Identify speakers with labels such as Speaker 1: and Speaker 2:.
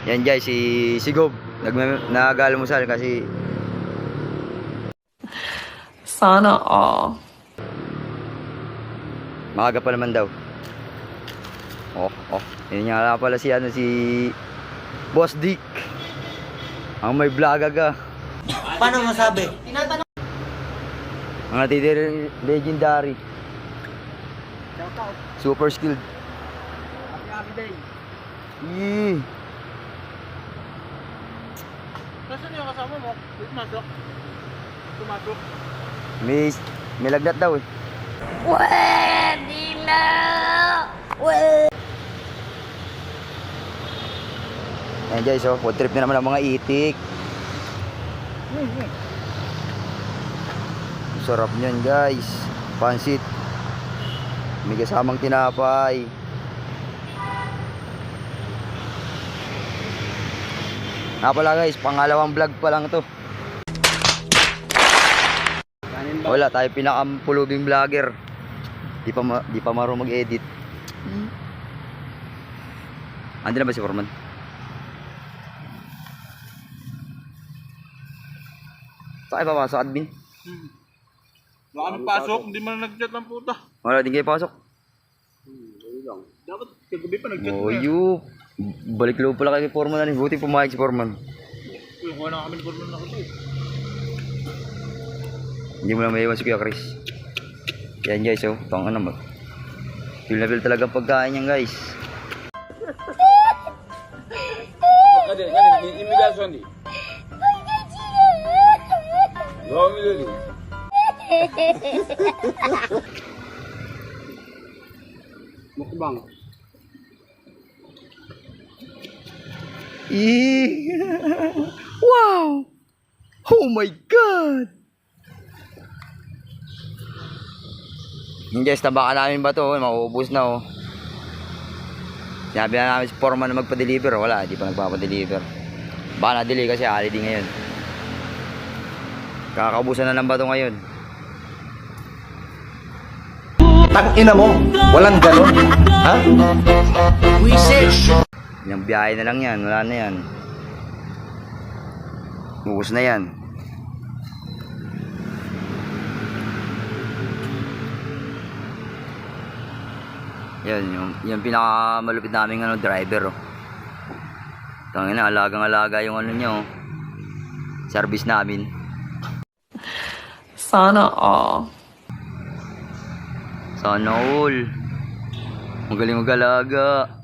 Speaker 1: Yan guys, si Gob nag-almusal kasi
Speaker 2: sana all.
Speaker 1: maaga pa naman daw. Yun nga pala si Boss Dick. Ang may vlog aga.
Speaker 3: Paano masabi?
Speaker 1: Ang natitira legendary. Super skilled.
Speaker 3: Happy day.
Speaker 1: Yee.
Speaker 3: Nasaan yung kasama mo? Tumasok.
Speaker 1: May lagnat daw eh.
Speaker 4: Pwede na!
Speaker 1: Ayan guys, food trip na naman ang mga itik. Sarap niyan guys. Pansit. May kasamang tinapay. Pala guys, pangalawang vlog pa lang to. Wala tayo pinakampulubing vlogger. Di pa marunong mag-edit. Andi na ba si Foreman? Saan kayo papasok, admin?
Speaker 3: Baka nagpasok, hindi man nag-chat ng puta.
Speaker 1: Wala din kayo pasok.
Speaker 3: Dapat kagabi pa nag-chat
Speaker 1: Oh, you. Balik loob pala kay Foreman na. Buti pumayag si Foreman.
Speaker 3: Yung kuha na kami ng Foreman na kasi.
Speaker 1: Hindi mo lang maiwan si Kuya Chris. Yan guys, tanga naman. Feel na feel talaga pagkain yan guys.
Speaker 3: Imigasyon di. Gawa mo lili. Mukbang.
Speaker 1: Wow! Oh my God! Yung guys, tabakan namin ba ito? Mauubos na Sinabi na namin si Foreman na magpa-deliver. Wala, hindi pa nagpapadeliver. Baka na-delay kasi holiday ngayon. Kakaubusan na ng bato ngayon.
Speaker 5: Tangina mo, walang ganon. Ha?
Speaker 1: Yung biyahe na lang yan, wala na yan. Ubus na yan. Yan, yung pinakamalupit naming driver. Tangina, alagang-alaga yung niya. Service namin.
Speaker 2: Sana all.
Speaker 1: Sana all. Magaling mag-alaga.